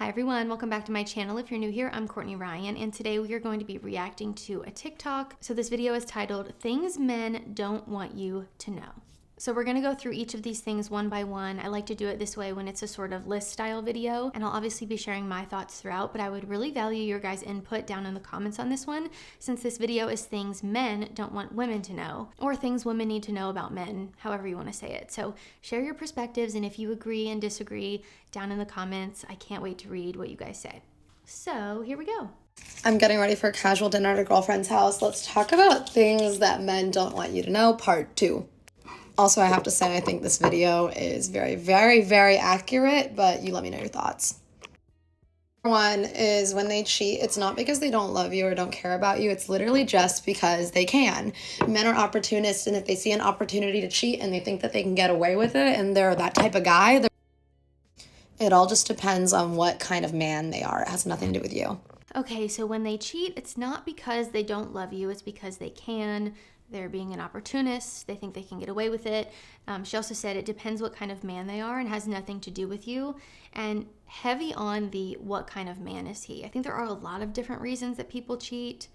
Hi everyone, welcome back to my channel. If you're new here, I'm Courtney Ryan, and today we are going to be reacting to a TikTok. So this video is titled, Things Men Don't Want You to Know. So we're gonna go through each of these things one by one. I like to do it this way when it's a sort of list style video, and I'll obviously be sharing my thoughts throughout, but I would really value your guys' input down in the comments on this one, since this video is things men don't want women to know, or things women need to know about men, however you wanna say it. So share your perspectives, and if you agree and disagree, down in the comments. I can't wait to read what you guys say. So here we go. I'm getting ready for a casual dinner at a girlfriend's house. Let's talk about things that men don't want you to know, part 2. Also, I have to say, I think this video is very, very, very accurate, but you let me know your thoughts. One is when they cheat, it's not because they don't love you or don't care about you. It's literally just because they can. Men are opportunists, and if they see an opportunity to cheat and they think that they can get away with it and they're that type of guy, it all just depends on what kind of man they are. It has nothing to do with you. Okay, so when they cheat, it's not because they don't love you, it's because they can. They're being an opportunist. They think they can get away with it. She also said it depends what kind of man they are and has nothing to do with you. And heavy on the what kind of man is he. I think there are a lot of different reasons that people cheat.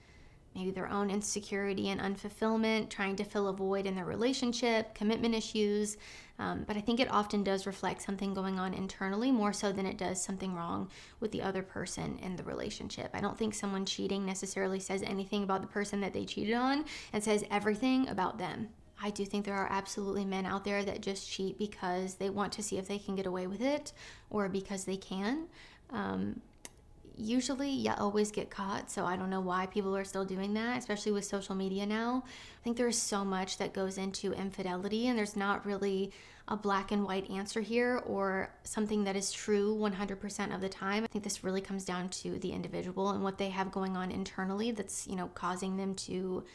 Maybe their own insecurity and unfulfillment, trying to fill a void in their relationship, commitment issues. But I think it often does reflect something going on internally more so than it does something wrong with the other person in the relationship. I don't think someone cheating necessarily says anything about the person that they cheated on and says everything about them. I do think there are absolutely men out there that just cheat because they want to see if they can get away with it or because they can. Usually you always get caught, so I don't know why people are still doing that, especially with social media now. I think there's so much that goes into infidelity, and there's not really a black and white answer here or something that is true 100% of the time. I think this really comes down to the individual and what they have going on internally that's, causing them to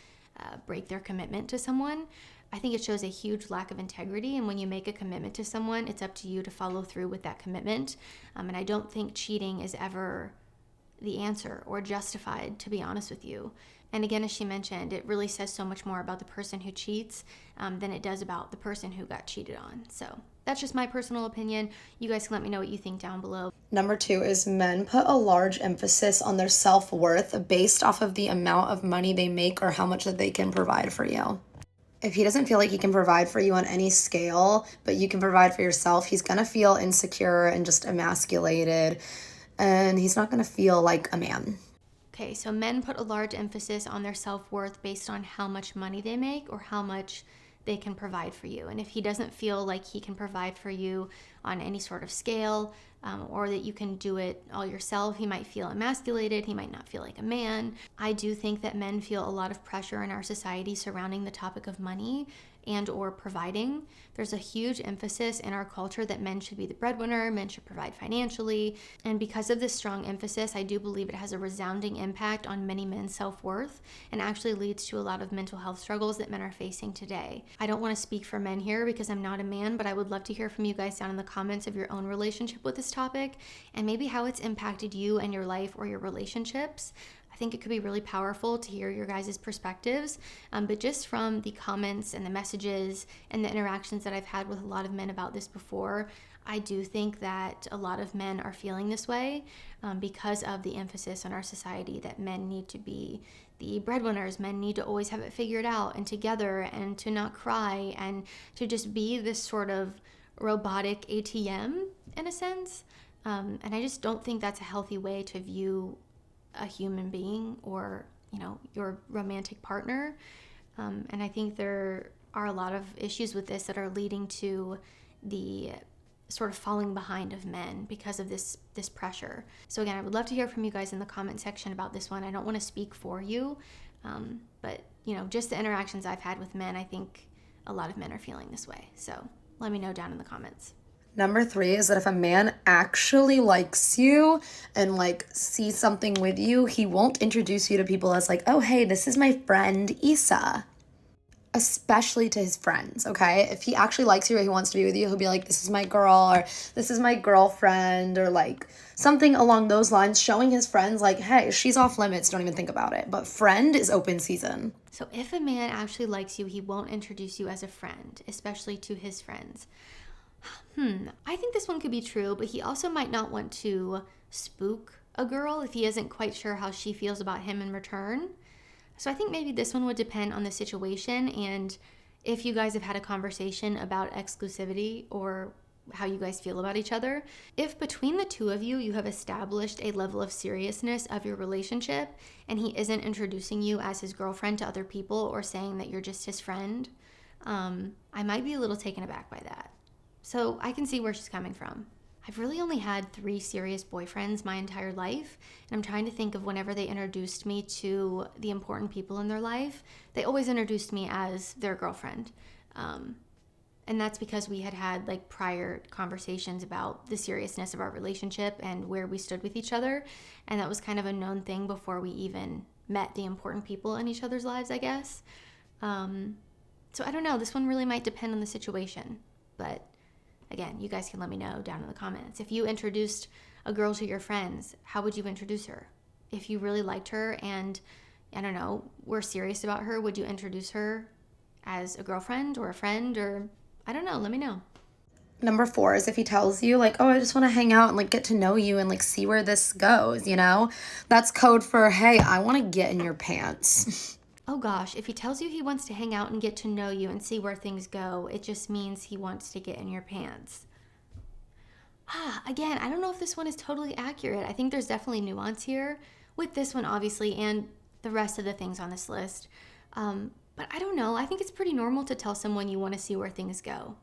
break their commitment to someone. I think it shows a huge lack of integrity, and when you make a commitment to someone, it's up to you to follow through with that commitment. And I don't think cheating is ever the answer or justified, to be honest with you. And again, as she mentioned, it really says so much more about the person who cheats than it does about the person who got cheated on. So that's just my personal opinion. You guys can let me know what you think down below. Number 2 is men put a large emphasis on their self-worth based off of the amount of money they make or how much that they can provide for you. If he doesn't feel like he can provide for you on any scale, but you can provide for yourself, he's gonna feel insecure and just emasculated, and he's not gonna feel like a man. Okay, so men put a large emphasis on their self-worth based on how much money they make or how much they can provide for you. And if he doesn't feel like he can provide for you on any sort of scale, or that you can do it all yourself, he might feel emasculated, he might not feel like a man. I do think that men feel a lot of pressure in our society surrounding the topic of money and or providing. There's a huge emphasis in our culture that men should be the breadwinner, men should provide financially. And because of this strong emphasis, I do believe it has a resounding impact on many men's self-worth and actually leads to a lot of mental health struggles that men are facing today. I don't want to speak for men here because I'm not a man, but I would love to hear from you guys down in the comments of your own relationship with this topic and maybe how it's impacted you and your life or your relationships. I think it could be really powerful to hear your guys' perspectives, but just from the comments and the messages and the interactions that I've had with a lot of men about this before, I do think that a lot of men are feeling this way because of the emphasis in our society that men need to be the breadwinners, men need to always have it figured out and together and to not cry and to just be this sort of robotic ATM in a sense. And I just don't think that's a healthy way to view a human being or your romantic partner, and I think there are a lot of issues with this that are leading to the sort of falling behind of men because of this pressure. So again, I would love to hear from you guys in the comment section about this one. I don't want to speak for you, but just the interactions I've had with men, I think a lot of men are feeling this way. So let me know down in the comments. Number 3 is that if a man actually likes you and sees something with you, he won't introduce you to people as oh, hey, this is my friend Issa. Especially to his friends, okay? If he actually likes you or he wants to be with you, he'll be like, this is my girl, or this is my girlfriend, or something along those lines, showing his friends hey, she's off limits, don't even think about it. But friend is open season. So if a man actually likes you, he won't introduce you as a friend, especially to his friends. I think this one could be true, but he also might not want to spook a girl if he isn't quite sure how she feels about him in return. So I think maybe this one would depend on the situation and if you guys have had a conversation about exclusivity or how you guys feel about each other. If between the two of you, you have established a level of seriousness of your relationship and he isn't introducing you as his girlfriend to other people or saying that you're just his friend, I might be a little taken aback by that. So I can see where she's coming from. I've really only had 3 serious boyfriends my entire life, and I'm trying to think of whenever they introduced me to the important people in their life, they always introduced me as their girlfriend. And that's because we had like prior conversations about the seriousness of our relationship and where we stood with each other, and that was kind of a known thing before we even met the important people in each other's lives, I guess. So I don't know, this one really might depend on the situation, but again, you guys can let me know down in the comments. If you introduced a girl to your friends, how would you introduce her? If you really liked her and, I don't know, were serious about her, would you introduce her as a girlfriend or a friend or, I don't know, let me know. Number 4 is if he tells you, like, oh, I just want to hang out and, like, get to know you and, like, see where this goes, you know? That's code for, hey, I want to get in your pants. Oh gosh, if he tells you he wants to hang out and get to know you and see where things go, it just means he wants to get in your pants. Again, I don't know if this one is totally accurate. I think there's definitely nuance here with this one, obviously, and the rest of the things on this list. But I don't know. I think it's pretty normal to tell someone you want to see where things go,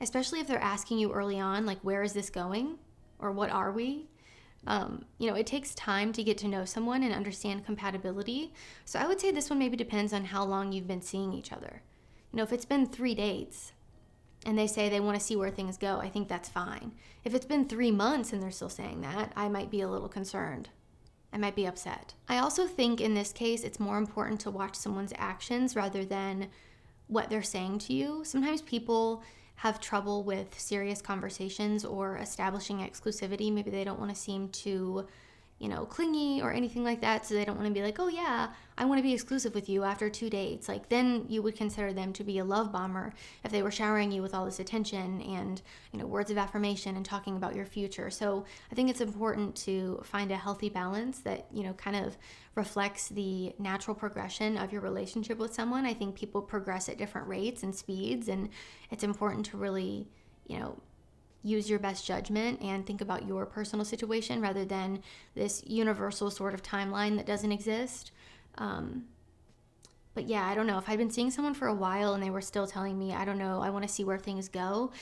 especially if they're asking you early on, like, where is this going? Or what are we? It takes time to get to know someone and understand compatibility. So I would say this one maybe depends on how long you've been seeing each other. If it's been 3 dates and they say they want to see where things go, I think that's fine. If it's been 3 months and they're still saying that, I might be a little concerned. I might be upset. I also think in this case, it's more important to watch someone's actions rather than what they're saying to you. Sometimes people have trouble with serious conversations or establishing exclusivity. Maybe they don't want to seem too, clingy or anything like that. So they don't want to be like, oh yeah, I want to be exclusive with you after 2 dates. Like then you would consider them to be a love bomber if they were showering you with all this attention and, words of affirmation and talking about your future. So I think it's important to find a healthy balance that, kind of reflects the natural progression of your relationship with someone. I think people progress at different rates and speeds, and it's important to really, use your best judgment and think about your personal situation rather than this universal sort of timeline that doesn't exist. But yeah, I don't know. If I'd been seeing someone for a while and they were still telling me, I don't know, I want to see where things go,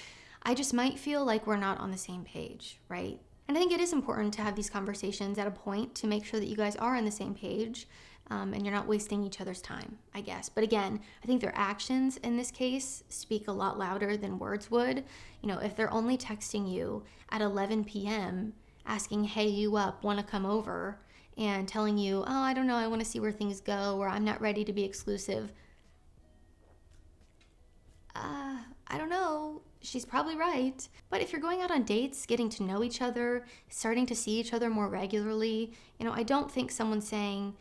I just might feel like we're not on the same page, right? And I think it is important to have these conversations at a point to make sure that you guys are on the same page, and you're not wasting each other's time, I guess. But again, I think their actions in this case speak a lot louder than words would. If they're only texting you at 11 p.m. asking, hey, you up, want to come over, and telling you, oh, I don't know, I want to see where things go, or I'm not ready to be exclusive. I don't know, she's probably right. But if you're going out on dates, getting to know each other, starting to see each other more regularly, I don't think someone saying,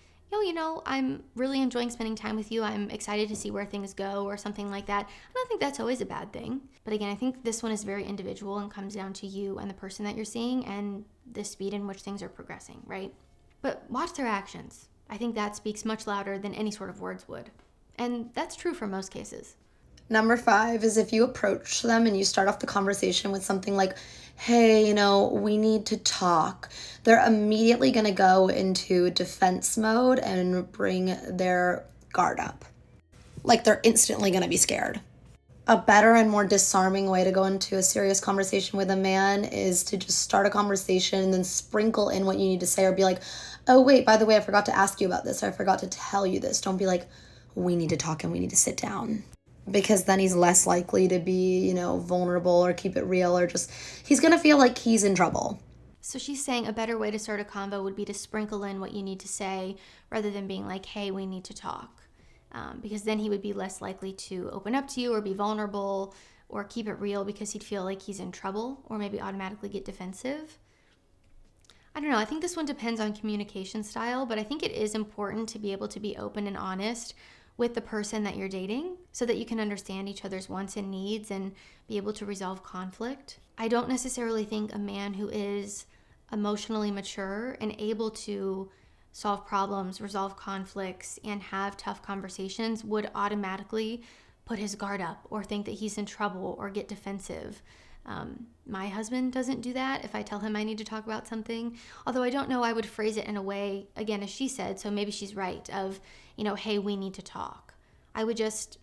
I'm really enjoying spending time with you, I'm excited to see where things go, or something like that. I don't think that's always a bad thing. But again, I think this one is very individual and comes down to you and the person that you're seeing and the speed in which things are progressing, right? But watch their actions. I think that speaks much louder than any sort of words would. And that's true for most cases. Number 5 is if you approach them and you start off the conversation with something like, hey, we need to talk. They're immediately going to go into defense mode and bring their guard up. Like they're instantly going to be scared. A better and more disarming way to go into a serious conversation with a man is to just start a conversation and then sprinkle in what you need to say, or be like, oh, wait, by the way, I forgot to ask you about this. Or I forgot to tell you this. Don't be like, we need to talk and we need to sit down. Because then he's less likely to be, vulnerable or keep it real, or just, he's going to feel like he's in trouble. So she's saying a better way to start a convo would be to sprinkle in what you need to say rather than being like, hey, we need to talk. Because then he would be less likely to open up to you or be vulnerable or keep it real because he'd feel like he's in trouble or maybe automatically get defensive. I don't know. I think this one depends on communication style, but I think it is important to be able to be open and honest with the person that you're dating so that you can understand each other's wants and needs and be able to resolve conflict. I don't necessarily think a man who is emotionally mature and able to solve problems, resolve conflicts, and have tough conversations would automatically put his guard up or think that he's in trouble or get defensive. My husband doesn't do that if I tell him I need to talk about something. Although I don't know, I would phrase it in a way, again, as she said, so maybe she's right, of, hey, we need to talk. I would just,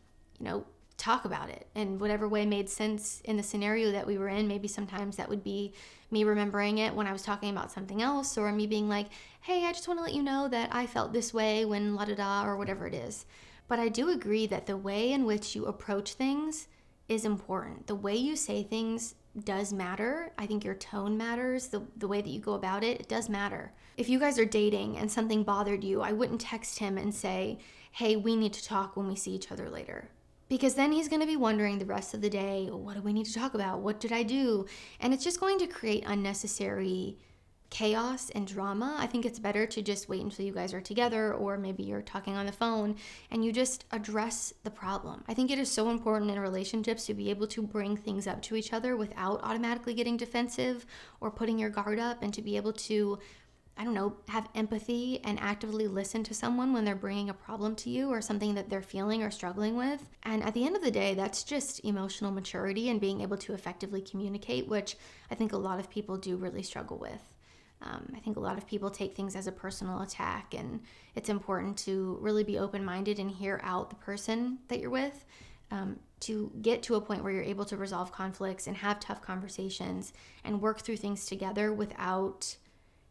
talk about it in whatever way made sense in the scenario that we were in. Maybe sometimes that would be me remembering it when I was talking about something else, or me being like, hey, I just want to let you know that I felt this way when la da da, or whatever it is. But I do agree that the way in which you approach things is important. The way you say things does matter. I think your tone matters. The way that you go about it, it does matter. If you guys are dating and something bothered you, I wouldn't text him and say, hey, we need to talk when we see each other later. Because then he's going to be wondering the rest of the day, what do we need to talk about? What did I do? And it's just going to create unnecessary chaos and drama. I think it's better to just wait until you guys are together, or maybe you're talking on the phone and you just address the problem. I think it is so important in relationships to be able to bring things up to each other without automatically getting defensive or putting your guard up, and to be able to, have empathy and actively listen to someone when they're bringing a problem to you or something that they're feeling or struggling with. And at the end of the day, that's just emotional maturity and being able to effectively communicate, which I think a lot of people do really struggle with. I think a lot of people take things as a personal attack, and it's important to really be open-minded and hear out the person that you're with, to get to a point where you're able to resolve conflicts and have tough conversations and work through things together without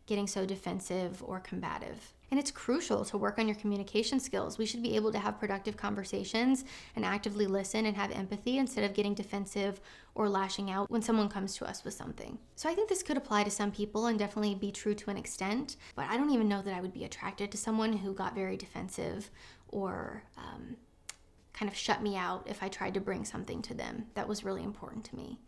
getting so defensive or combative. And it's crucial to work on your communication skills. We should be able to have productive conversations and actively listen and have empathy instead of getting defensive or lashing out when someone comes to us with something. So I think this could apply to some people and definitely be true to an extent, but I don't even know that I would be attracted to someone who got very defensive or kind of shut me out if I tried to bring something to them that was really important to me.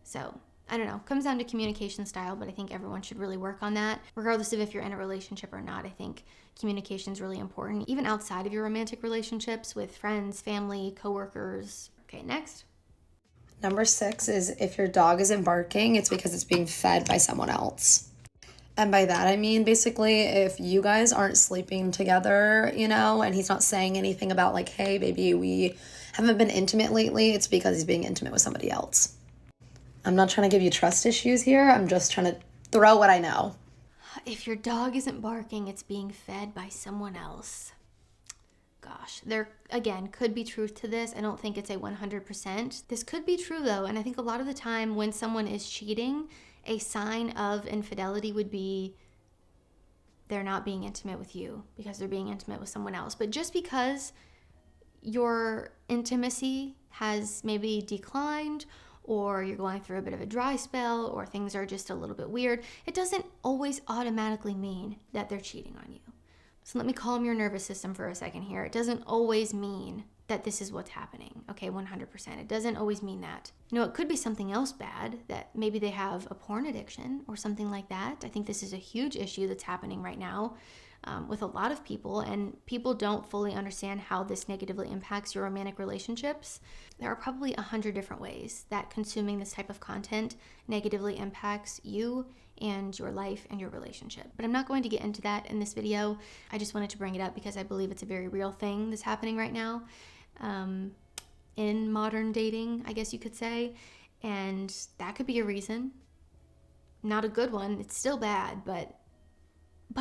So I don't know, comes down to communication style, but I think everyone should really work on that. Regardless of if you're in a relationship or not, I think communication is really important, even outside of your romantic relationships with friends, family, coworkers. Okay, next. Number 6 is if your dog isn't barking, it's because it's being fed by someone else. And by that, I mean, basically, if you guys aren't sleeping together, and he's not saying anything about like, hey, baby, we haven't been intimate lately, it's because he's being intimate with somebody else. I'm not trying to give you trust issues here. I'm just trying to throw what I know. If your dog isn't barking, it's being fed by someone else. Gosh, there, again, could be truth to this. I don't think it's a 100%. This could be true, though, and I think a lot of the time when someone is cheating, a sign of infidelity would be they're not being intimate with you because they're being intimate with someone else. But just because your intimacy has maybe declined, or you're going through a bit of a dry spell, or things are just a little bit weird, it doesn't always automatically mean that they're cheating on you. So let me calm your nervous system for a second here. It doesn't always mean that this is what's happening, okay, 100%. It doesn't always mean that. It could be something else bad, that maybe they have a porn addiction or something like that. I think this is a huge issue that's happening right now with a lot of people, and people don't fully understand how this negatively impacts your romantic relationships. There are probably 100 different ways that consuming this type of content negatively impacts you and your life and your relationship. But I'm not going to get into that in this video. I just wanted to bring it up because I believe it's a very real thing that's happening right now in modern dating, I guess you could say. And that could be a reason. Not a good one. It's still bad, but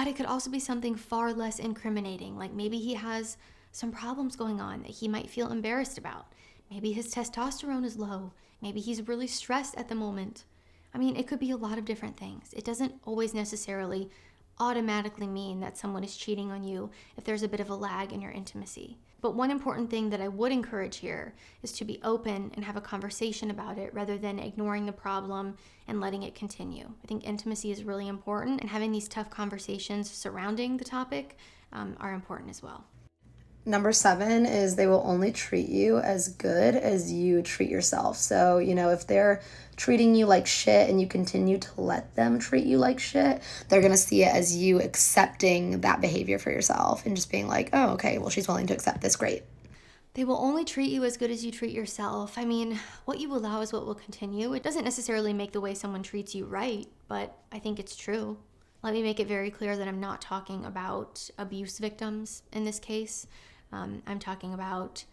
it could also be something far less incriminating. Like maybe he has some problems going on that he might feel embarrassed about. Maybe his testosterone is low. Maybe he's really stressed at the moment. I mean, it could be a lot of different things. It doesn't always necessarily automatically mean that someone is cheating on you if there's a bit of a lag in your intimacy. But one important thing that I would encourage here is to be open and have a conversation about it rather than ignoring the problem and letting it continue. I think intimacy is really important, and having these tough conversations surrounding the topic are important as well. Number 7 is they will only treat you as good as you treat yourself. So, if they're treating you like shit and you continue to let them treat you like shit, they're going to see it as you accepting that behavior for yourself and just being like, oh, okay, well, she's willing to accept this, great. They will only treat you as good as you treat yourself. I mean, what you allow is what will continue. It doesn't necessarily make the way someone treats you right, but I think it's true. Let me make it very clear that I'm not talking about abuse victims in this case. I'm talking about,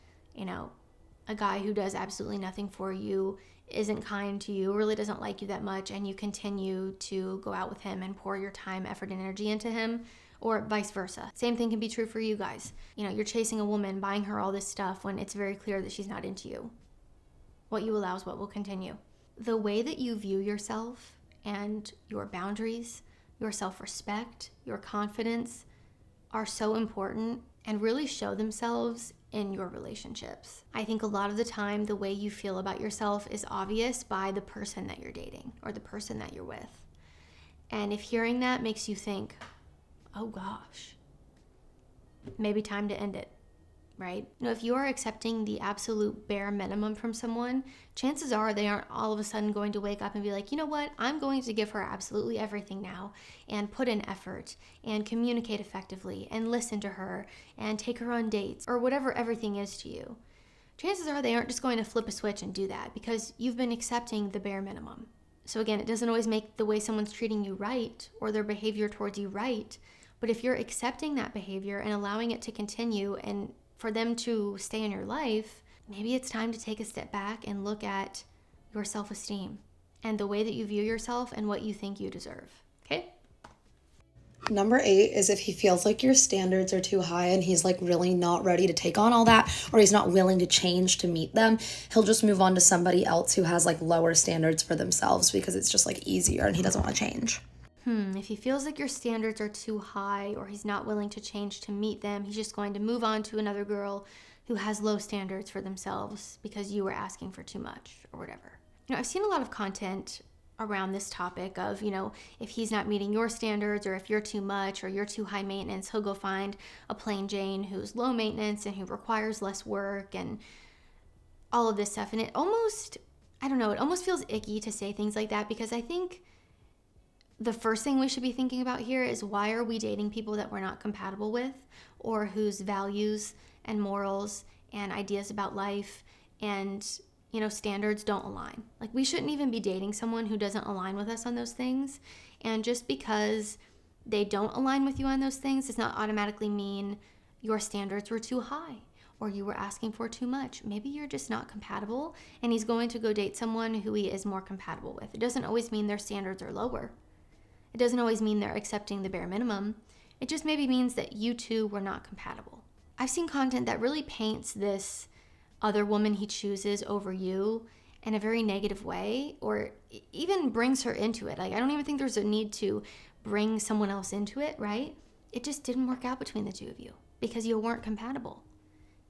a guy who does absolutely nothing for you, isn't kind to you, really doesn't like you that much, and you continue to go out with him and pour your time, effort, and energy into him, or vice versa. Same thing can be true for you guys. You're chasing a woman, buying her all this stuff when it's very clear that she's not into you. What you allow is what will continue. The way that you view yourself and your boundaries, your self-respect, your confidence are so important and really show themselves in your relationships. I think a lot of the time, the way you feel about yourself is obvious by the person that you're dating or the person that you're with. And if hearing that makes you think, oh gosh, maybe time to end it, right? If you are accepting the absolute bare minimum from someone, chances are they aren't all of a sudden going to wake up and be like, you know what, I'm going to give her absolutely everything now and put in effort and communicate effectively and listen to her and take her on dates or whatever everything is to you. Chances are they aren't just going to flip a switch and do that because you've been accepting the bare minimum. So again, it doesn't always make the way someone's treating you right or their behavior towards you right, but if you're accepting that behavior and allowing it to continue and for them to stay in your life, maybe it's time to take a step back and look at your self-esteem and the way that you view yourself and what you think you deserve, okay? Number 8 is if he feels like your standards are too high and he's like really not ready to take on all that, or he's not willing to change to meet them, he'll just move on to somebody else who has like lower standards for themselves because it's just like easier and he doesn't want to change. If he feels like your standards are too high or he's not willing to change to meet them, he's just going to move on to another girl who has low standards for themselves because you were asking for too much or whatever. I've seen a lot of content around this topic of, if he's not meeting your standards or if you're too much or you're too high maintenance, he'll go find a plain Jane who's low maintenance and who requires less work and all of this stuff. And it almost feels icky to say things like that because I think the first thing we should be thinking about here is why are we dating people that we're not compatible with or whose values and morals and ideas about life and, standards don't align. Like we shouldn't even be dating someone who doesn't align with us on those things. And just because they don't align with you on those things does not automatically mean your standards were too high or you were asking for too much. Maybe you're just not compatible and he's going to go date someone who he is more compatible with. It doesn't always mean their standards are lower. It doesn't always mean they're accepting the bare minimum. It just maybe means that you two were not compatible. I've seen content that really paints this other woman he chooses over you in a very negative way or even brings her into it. Like I don't even think there's a need to bring someone else into it, right? It just didn't work out between the two of you because you weren't compatible.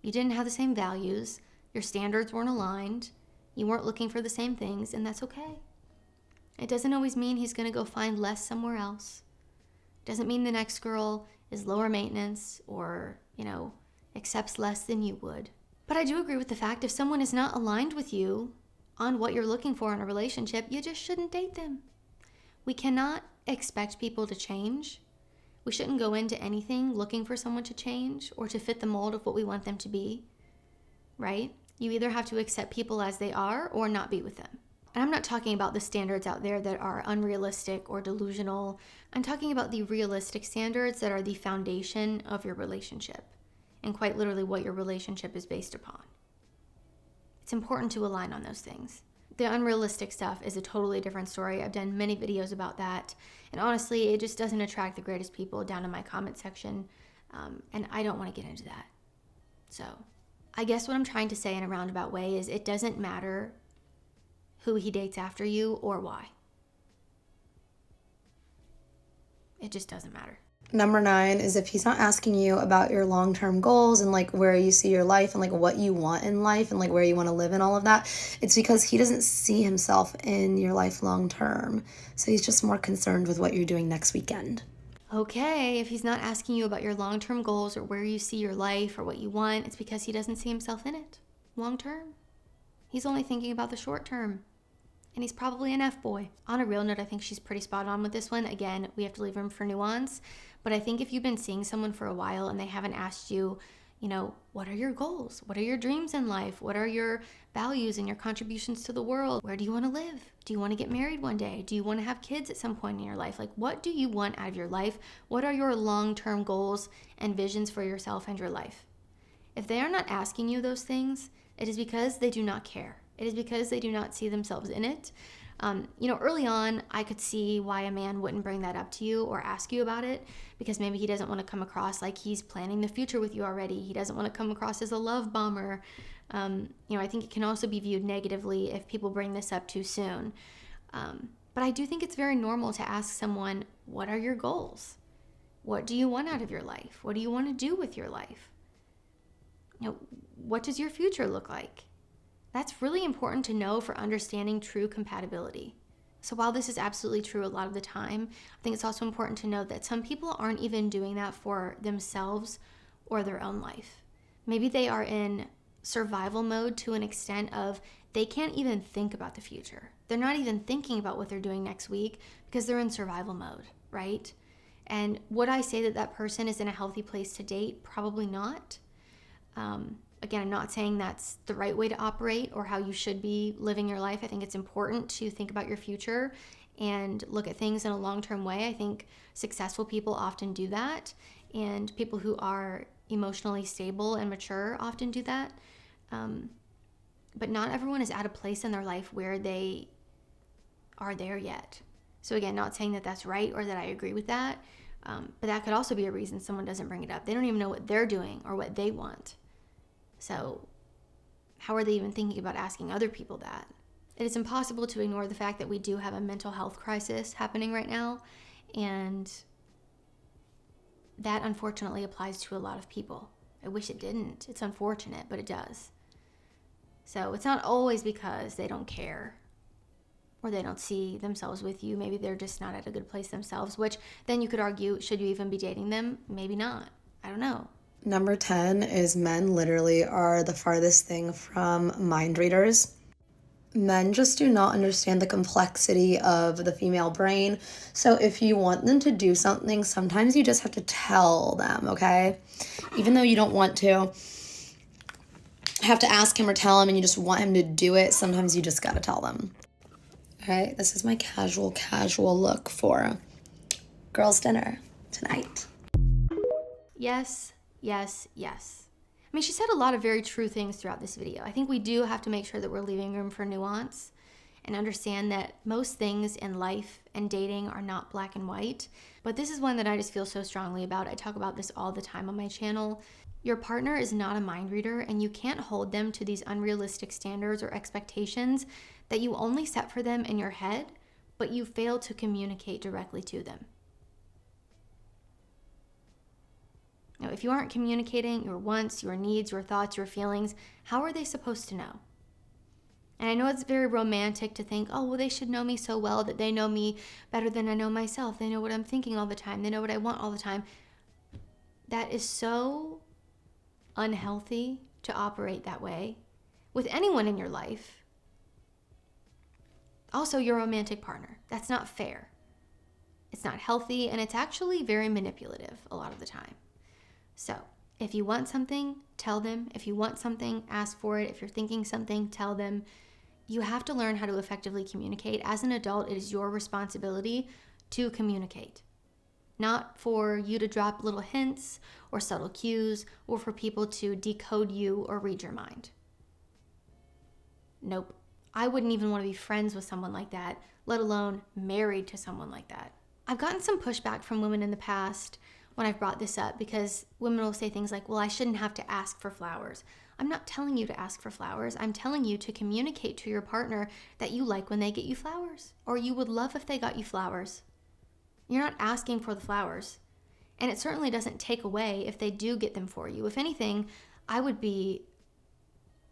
You didn't have the same values. Your standards weren't aligned. You weren't looking for the same things, and that's okay. It doesn't always mean he's going to go find less somewhere else. It doesn't mean the next girl is lower maintenance or, accepts less than you would. But I do agree with the fact if someone is not aligned with you on what you're looking for in a relationship, you just shouldn't date them. We cannot expect people to change. We shouldn't go into anything looking for someone to change or to fit the mold of what we want them to be, right? You either have to accept people as they are or not be with them. And I'm not talking about the standards out there that are unrealistic or delusional. I'm talking about the realistic standards that are the foundation of your relationship and quite literally what your relationship is based upon. It's important to align on those things. The unrealistic stuff is a totally different story. I've done many videos about that. And honestly, it just doesn't attract the greatest people down in my comment section. And I don't want to get into that. So I guess what I'm trying to say in a roundabout way is it doesn't matter who he dates after you or why. It just doesn't matter. Number 9 is if he's not asking you about your long-term goals and like where you see your life and like what you want in life and like where you want to live and all of that, it's because he doesn't see himself in your life long-term. So he's just more concerned with what you're doing next weekend. Okay, if he's not asking you about your long-term goals or where you see your life or what you want, it's because he doesn't see himself in it long-term. He's only thinking about the short term. And he's probably an F-boy. On a real note, I think she's pretty spot on with this one. Again, we have to leave room for nuance. But I think if you've been seeing someone for a while and they haven't asked you, What are your goals? What are your dreams in life? What are your values and your contributions to the world? Where do you want to live? Do you want to get married one day? Do you want to have kids at some point in your life? Like, what do you want out of your life? What are your long-term goals and visions for yourself and your life? If they are not asking you those things, it is because they do not care. It is because they do not see themselves in it. Early on, I could see why a man wouldn't bring that up to you or ask you about it, because maybe he doesn't want to come across like he's planning the future with you already. He doesn't want to come across as a love bomber. I think it can also be viewed negatively if people bring this up too soon. But I do think it's very normal to ask someone, what are your goals? What do you want out of your life? What do you want to do with your life? What does your future look like? That's really important to know for understanding true compatibility. So while this is absolutely true a lot of the time, I think it's also important to know that some people aren't even doing that for themselves or their own life. Maybe they are in survival mode to an extent of they can't even think about the future. They're not even thinking about what they're doing next week because they're in survival mode, right? And would I say that that person is in a healthy place to date? Probably not. Again, I'm not saying that's the right way to operate or how you should be living your life. I think it's important to think about your future and look at things in a long-term way. I think successful people often do that, and people who are emotionally stable and mature often do that. But not everyone is at a place in their life where they are there yet. So again, not saying that that's right or that I agree with that, but that could also be a reason someone doesn't bring it up. They don't even know what they're doing or what they want. So how are they even thinking about asking other people that? It is impossible to ignore the fact that we do have a mental health crisis happening right now, and that unfortunately applies to a lot of people. I wish it didn't. It's unfortunate, but it does. So it's not always because they don't care or they don't see themselves with you. Maybe they're just not at a good place themselves, which then you could argue, should you even be dating them? Maybe not. I don't know. Number 10 is men literally are the farthest thing from mind readers. Men just do not understand the complexity of the female brain. So if you want them to do something, sometimes you just have to tell them, okay? Even though you don't want to have to ask him or tell him and you just want him to do it, sometimes you just gotta tell them. All right, this is my casual look for girls' dinner tonight. Yes. Yes, yes. I mean, she said a lot of very true things throughout this video. I think we do have to make sure that we're leaving room for nuance and understand that most things in life and dating are not black and white. But this is one that I just feel so strongly about. I talk about this all the time on my channel. Your partner is not a mind reader, and you can't hold them to these unrealistic standards or expectations that you only set for them in your head, but you fail to communicate directly to them. Now, if you aren't communicating your wants, your needs, your thoughts, your feelings, how are they supposed to know? And I know it's very romantic to think, oh, well, they should know me so well that they know me better than I know myself. They know what I'm thinking all the time. They know what I want all the time. That is so unhealthy to operate that way with anyone in your life. Also, your romantic partner. That's not fair. It's not healthy, and it's actually very manipulative a lot of the time. So if you want something, tell them. If you want something, ask for it. If you're thinking something, tell them. You have to learn how to effectively communicate. As an adult, it is your responsibility to communicate. Not for you to drop little hints or subtle cues or for people to decode you or read your mind. Nope. I wouldn't even want to be friends with someone like that, let alone married to someone like that. I've gotten some pushback from women in the past when I've brought this up, because women will say things like, well, I shouldn't have to ask for flowers. I'm not telling you to ask for flowers. I'm telling you to communicate to your partner that you like when they get you flowers, or you would love if they got you flowers. You're not asking for the flowers. And it certainly doesn't take away if they do get them for you. If anything, I would be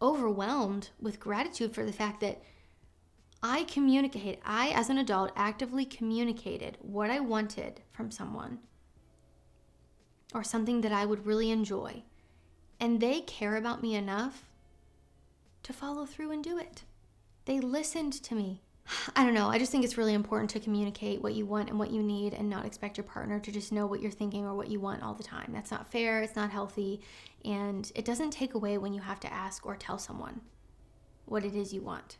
overwhelmed with gratitude for the fact that I, as an adult, actively communicated what I wanted from someone, or something that I would really enjoy. And they care about me enough to follow through and do it. They listened to me. I don't know. I just think it's really important to communicate what you want and what you need and not expect your partner to just know what you're thinking or what you want all the time. That's not fair. It's not healthy. And it doesn't take away when you have to ask or tell someone what it is you want.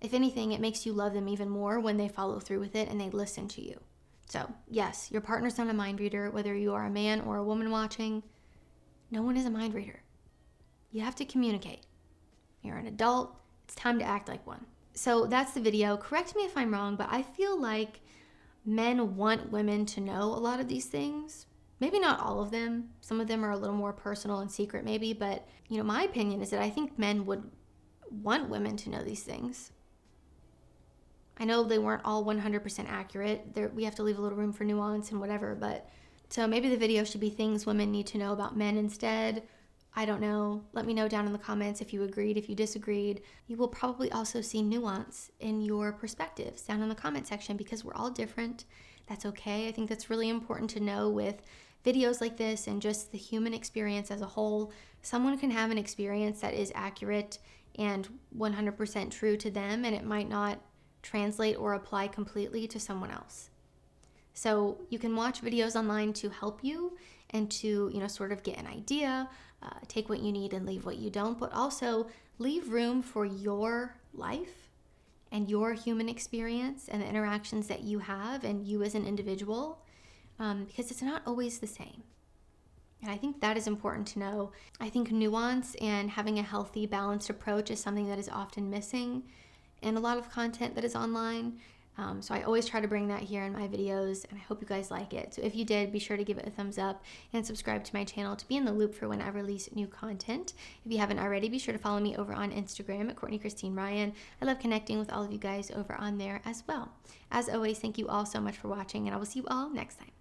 If anything, it makes you love them even more when they follow through with it and they listen to you. So, yes, your partner's not a mind reader, whether you are a man or a woman watching. No one is a mind reader. You have to communicate. You're an adult. It's time to act like one. So that's the video. Correct me if I'm wrong, but I feel like men want women to know a lot of these things. Maybe not all of them. Some of them are a little more personal and secret maybe, but my opinion is that I think men would want women to know these things. I know they weren't all 100% accurate. We have to leave a little room for nuance and whatever, but so maybe the video should be things women need to know about men instead. I don't know. Let me know down in the comments if you agreed, if you disagreed. You will probably also see nuance in your perspectives down in the comment section because we're all different. That's okay. I think that's really important to know with videos like this and just the human experience as a whole. Someone can have an experience that is accurate and 100% true to them, and it might not translate or apply completely to someone else. So you can watch videos online to help you and to, sort of get an idea, take what you need and leave what you don't, but also leave room for your life and your human experience and the interactions that you have and you as an individual, because it's not always the same. And I think that is important to know. I think nuance and having a healthy, balanced approach is something that is often missing in a lot of content that is online. So I always try to bring that here in my videos, and I hope you guys like it. So if you did, be sure to give it a thumbs up and subscribe to my channel to be in the loop for when I release new content. If you haven't already, be sure to follow me over on Instagram at Courtney Christine Ryan. I love connecting with all of you guys over on there as well. As always, thank you all so much for watching, and I will see you all next time.